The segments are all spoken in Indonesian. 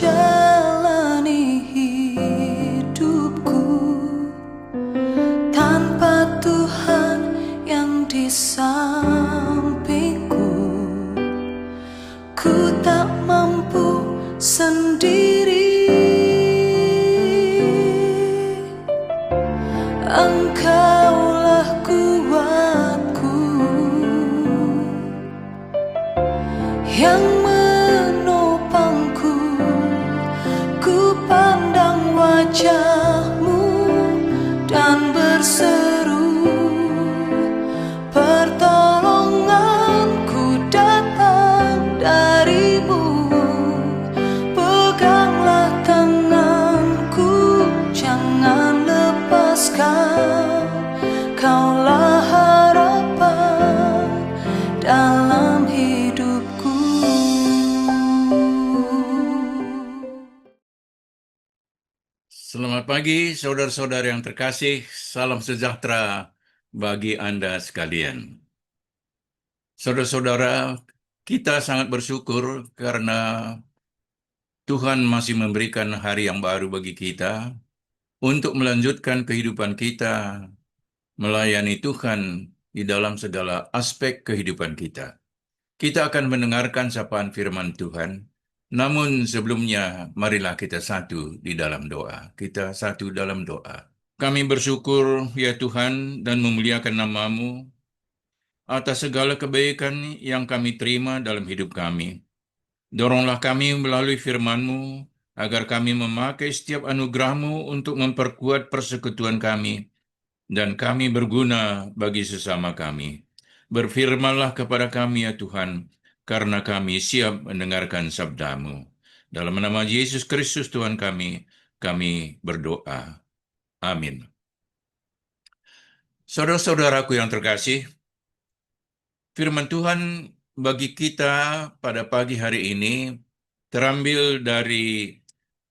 jalani hidupku tanpa Tuhan yang di sampingku. Ku tak mampu sendiri, Engkaulah kuatku yang menopangku. Ku pandang wajah-Mu dan berseru, pertolonganku datang dari-Mu. Peganglah tanganku, jangan lepaskan. Kaulah harapan dalam hidupku. Selamat pagi, saudara-saudara yang terkasih. Salam sejahtera bagi Anda sekalian. Saudara-saudara, kita sangat bersyukur karena Tuhan masih memberikan hari yang baru bagi kita untuk melanjutkan kehidupan kita, melayani Tuhan di dalam segala aspek kehidupan kita. Kita akan mendengarkan sapaan firman Tuhan. Namun sebelumnya, marilah kita satu di dalam doa. Kita satu dalam doa. Kami bersyukur, ya Tuhan, dan memuliakan nama-Mu atas segala kebaikan yang kami terima dalam hidup kami. Doronglah kami melalui firman-Mu, agar kami memakai setiap anugerah-Mu untuk memperkuat persekutuan kami, dan kami berguna bagi sesama kami. Berfirmanlah kepada kami, ya Tuhan, karena kami siap mendengarkan sabda-Mu. Dalam nama Yesus Kristus Tuhan kami berdoa. Amin. Saudara-saudaraku yang terkasih, firman Tuhan bagi kita pada pagi hari ini terambil dari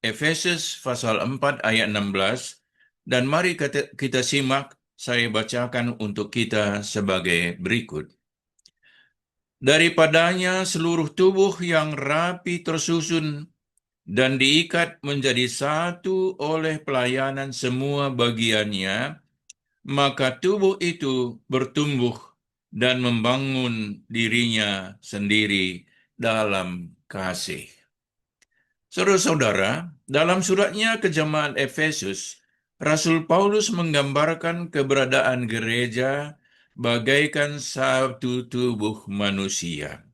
Efesus pasal 4 ayat 16, dan mari kita simak, saya bacakan untuk kita sebagai berikut. Daripadanya seluruh tubuh yang rapi tersusun dan diikat menjadi satu oleh pelayanan semua bagiannya, maka tubuh itu bertumbuh dan membangun dirinya sendiri dalam kasih. Saudara-saudara, dalam suratnya ke jemaat Efesus, Rasul Paulus menggambarkan keberadaan gereja bagaikan satu tubuh manusia.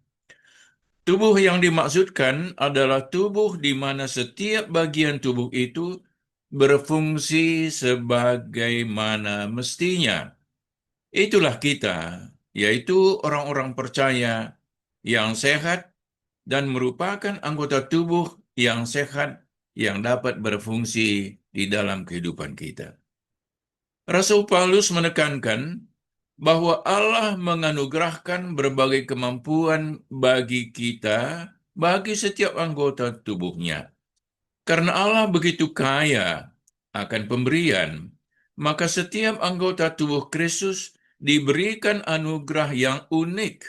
Tubuh yang dimaksudkan adalah tubuh di mana setiap bagian tubuh itu berfungsi sebagaimana mestinya. Itulah kita, yaitu orang-orang percaya yang sehat dan merupakan anggota tubuh yang sehat yang dapat berfungsi di dalam kehidupan kita. Rasul Paulus menekankan bahwa Allah menganugerahkan berbagai kemampuan bagi kita, bagi setiap anggota tubuhnya. Karena Allah begitu kaya akan pemberian, maka setiap anggota tubuh Kristus diberikan anugerah yang unik,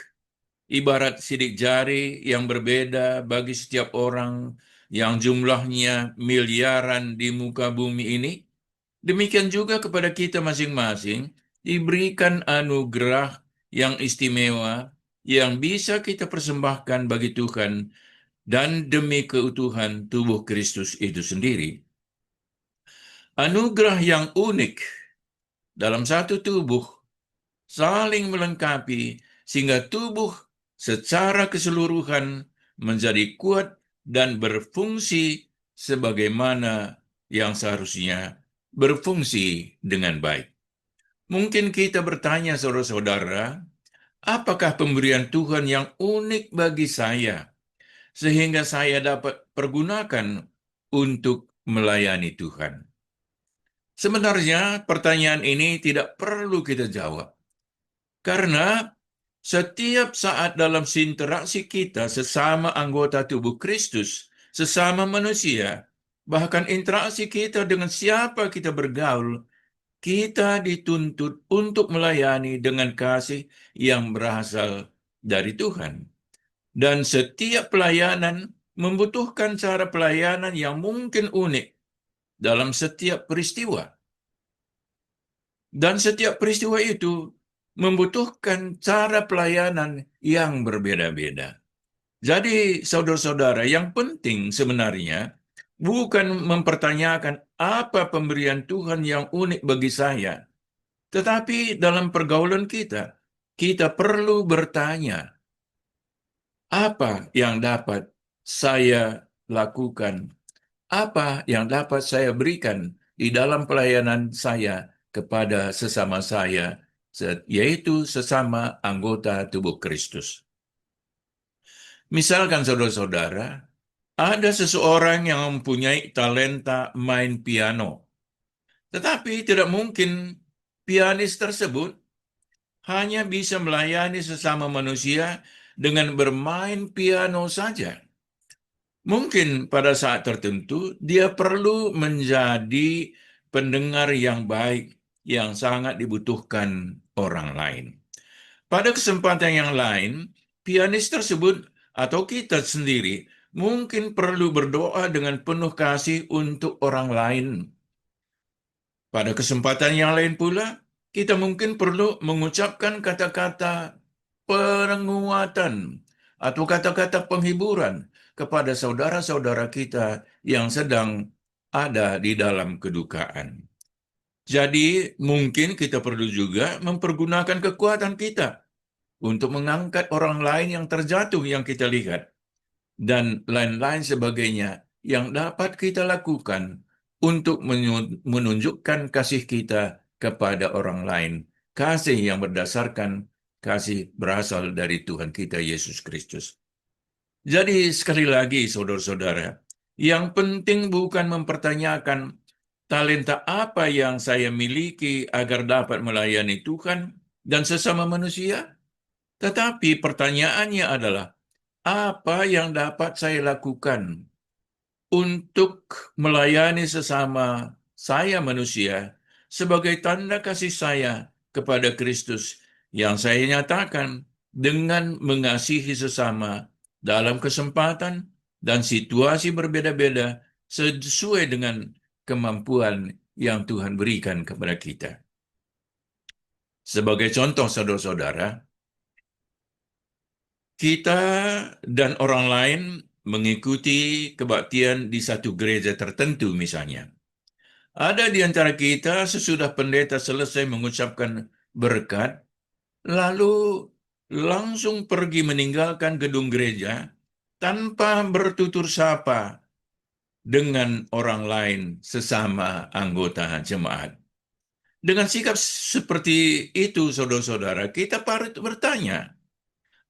ibarat sidik jari yang berbeda bagi setiap orang yang jumlahnya miliaran di muka bumi ini. Demikian juga kepada kita masing-masing diberikan anugerah yang istimewa yang bisa kita persembahkan bagi Tuhan dan demi keutuhan tubuh Kristus itu sendiri. Anugerah yang unik dalam satu tubuh saling melengkapi sehingga tubuh secara keseluruhan menjadi kuat dan berfungsi sebagaimana yang seharusnya berfungsi dengan baik. Mungkin kita bertanya, saudara-saudara, apakah pemberian Tuhan yang unik bagi saya sehingga saya dapat pergunakan untuk melayani Tuhan? Sebenarnya pertanyaan ini tidak perlu kita jawab. Karena setiap saat dalam interaksi kita sesama anggota tubuh Kristus, sesama manusia, bahkan interaksi kita dengan siapa kita bergaul, kita dituntut untuk melayani dengan kasih yang berasal dari Tuhan. Dan setiap pelayanan membutuhkan cara pelayanan yang mungkin unik dalam setiap peristiwa. Dan setiap peristiwa itu membutuhkan cara pelayanan yang berbeda-beda. Jadi, saudara-saudara, yang penting sebenarnya bukan mempertanyakan apa pemberian Tuhan yang unik bagi saya, tetapi dalam pergaulan kita, kita perlu bertanya, apa yang dapat saya lakukan? Apa yang dapat saya berikan di dalam pelayanan saya kepada sesama saya, yaitu sesama anggota tubuh Kristus? Misalkan saudara-saudara, ada seseorang yang mempunyai talenta main piano, tetapi tidak mungkin pianis tersebut hanya bisa melayani sesama manusia dengan bermain piano saja. Mungkin pada saat tertentu dia perlu menjadi pendengar yang baik yang sangat dibutuhkan orang lain. Pada kesempatan yang lain, pianis tersebut atau kita sendiri mungkin perlu berdoa dengan penuh kasih untuk orang lain. Pada kesempatan yang lain pula, kita mungkin perlu mengucapkan kata-kata penguatan atau kata-kata penghiburan kepada saudara-saudara kita yang sedang ada di dalam kedukaan. Jadi, mungkin kita perlu juga mempergunakan kekuatan kita untuk mengangkat orang lain yang terjatuh yang kita lihat, dan lain-lain sebagainya yang dapat kita lakukan untuk menunjukkan kasih kita kepada orang lain. Kasih yang berdasarkan kasih berasal dari Tuhan kita Yesus Kristus. Jadi sekali lagi saudara-saudara, yang penting bukan mempertanyakan talenta apa yang saya miliki agar dapat melayani Tuhan dan sesama manusia, tetapi pertanyaannya adalah, apa yang dapat saya lakukan untuk melayani sesama saya manusia sebagai tanda kasih saya kepada Kristus yang saya nyatakan dengan mengasihi sesama dalam kesempatan dan situasi berbeda-beda sesuai dengan kemampuan yang Tuhan berikan kepada kita. Sebagai contoh, saudara-saudara, kita dan orang lain mengikuti kebaktian di satu gereja tertentu misalnya. Ada di antara kita sesudah pendeta selesai mengucapkan berkat, lalu langsung pergi meninggalkan gedung gereja tanpa bertutur sapa dengan orang lain sesama anggota jemaat. Dengan sikap seperti itu, saudara-saudara, kita patut bertanya,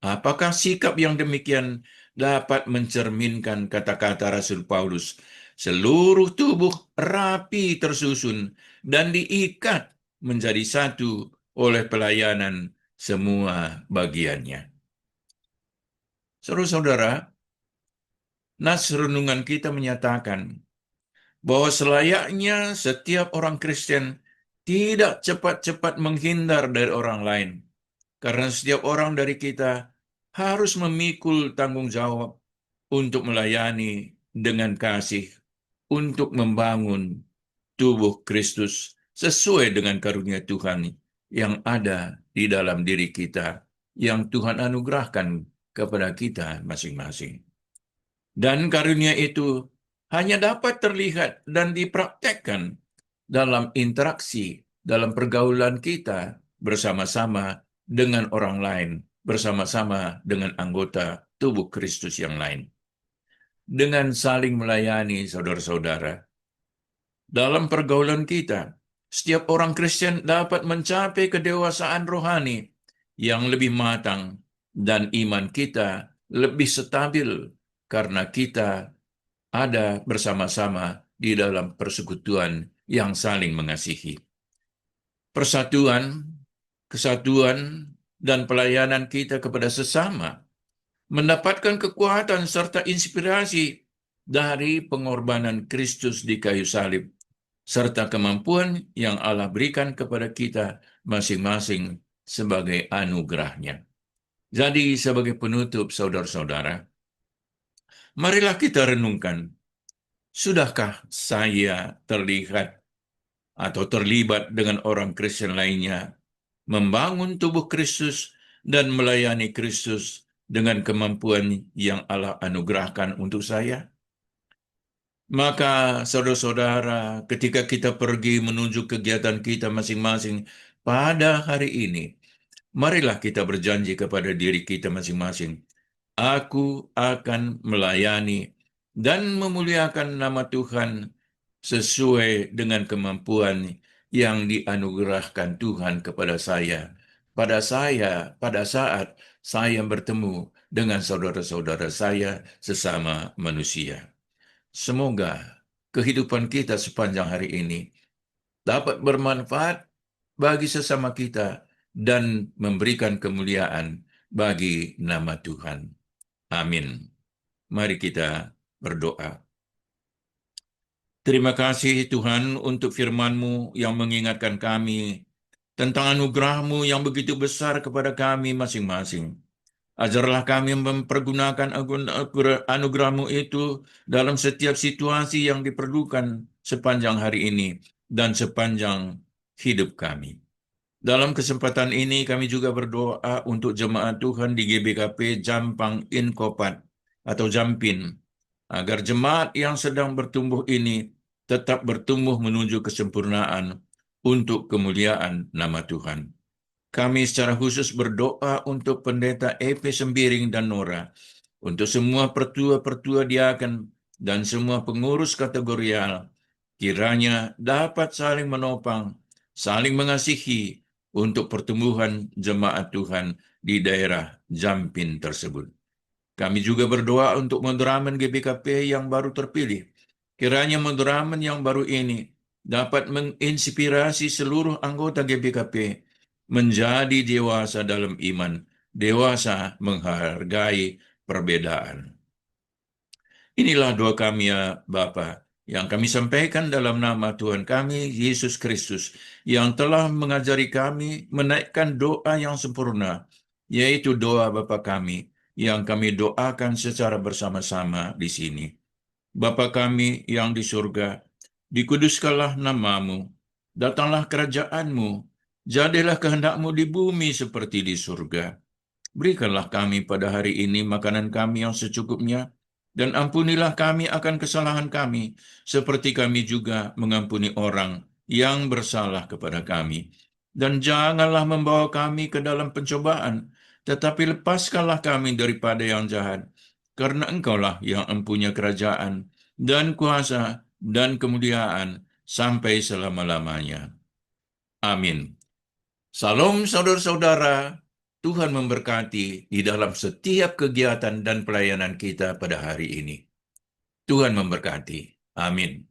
apakah sikap yang demikian dapat mencerminkan kata-kata Rasul Paulus, seluruh tubuh rapi tersusun dan diikat menjadi satu oleh pelayanan semua bagiannya? Saudara-saudara, nas renungan kita menyatakan bahwa selayaknya setiap orang Kristen tidak cepat-cepat menghindar dari orang lain, karena setiap orang dari kita harus memikul tanggung jawab untuk melayani dengan kasih, untuk membangun tubuh Kristus sesuai dengan karunia Tuhan yang ada di dalam diri kita, yang Tuhan anugerahkan kepada kita masing-masing. Dan karunia itu hanya dapat terlihat dan dipraktekkan dalam interaksi, dalam pergaulan kita bersama-sama dengan orang lain, bersama-sama dengan anggota tubuh Kristus yang lain. Dengan saling melayani saudara-saudara, dalam pergaulan kita, setiap orang Kristen dapat mencapai kedewasaan rohani yang lebih matang dan iman kita lebih stabil karena kita ada bersama-sama di dalam persekutuan yang saling mengasihi. Persatuan, kesatuan, dan pelayanan kita kepada sesama mendapatkan kekuatan serta inspirasi dari pengorbanan Kristus di kayu salib, serta kemampuan yang Allah berikan kepada kita masing-masing sebagai anugerahnya. Jadi sebagai penutup, saudara-saudara, Marilah kita renungkan, sudahkah saya terlihat atau terlibat dengan orang Kristen lainnya, membangun tubuh Kristus dan melayani Kristus dengan kemampuan yang Allah anugerahkan untuk saya? Maka saudara-saudara, ketika kita pergi menuju kegiatan kita masing-masing pada hari ini, marilah kita berjanji kepada diri kita masing-masing, aku akan melayani dan memuliakan nama Tuhan sesuai dengan kemampuan yang dianugerahkan Tuhan kepada saya. Pada saat saya bertemu dengan saudara-saudara saya sesama manusia. Semoga kehidupan kita sepanjang hari ini dapat bermanfaat bagi sesama kita dan memberikan kemuliaan bagi nama Tuhan. Amin. Mari kita berdoa. Terima kasih Tuhan untuk firman-Mu yang mengingatkan kami tentang anugerah-Mu yang begitu besar kepada kami masing-masing. Ajarlah kami mempergunakan anugerah-Mu itu dalam setiap situasi yang diperlukan sepanjang hari ini dan sepanjang hidup kami. Dalam kesempatan ini kami juga berdoa untuk jemaat Tuhan di GBKP Jampang Inkopat atau Jampin, agar jemaat yang sedang bertumbuh ini tetap bertumbuh menuju kesempurnaan untuk kemuliaan nama Tuhan. Kami secara khusus berdoa untuk Pendeta EP Sembiring dan Nora, untuk semua pertua-pertua diaken dan semua pengurus kategorial, kiranya dapat saling menopang, saling mengasihi untuk pertumbuhan jemaat Tuhan di daerah Jampin tersebut. Kami juga berdoa untuk moderamen GBKP yang baru terpilih. Kiranya moderamen yang baru ini dapat menginspirasi seluruh anggota GBKP menjadi dewasa dalam iman, dewasa menghargai perbedaan. Inilah doa kami ya Bapa, yang kami sampaikan dalam nama Tuhan kami, Yesus Kristus, yang telah mengajari kami menaikkan doa yang sempurna, yaitu doa Bapa kami, yang kami doakan secara bersama-sama di sini. Bapa kami yang di surga, dikuduskanlah nama-Mu, datanglah kerajaan-Mu, jadilah kehendak-Mu di bumi seperti di surga. Berikanlah kami pada hari ini makanan kami yang secukupnya, dan ampunilah kami akan kesalahan kami, seperti kami juga mengampuni orang yang bersalah kepada kami. Dan janganlah membawa kami ke dalam pencobaan, tetapi lepaskanlah kami daripada yang jahat, karena Engkaulah yang empunya kerajaan, dan kuasa, dan kemuliaan, sampai selama-lamanya. Amin. Salam saudara-saudara, Tuhan memberkati di dalam setiap kegiatan dan pelayanan kita pada hari ini. Tuhan memberkati. Amin.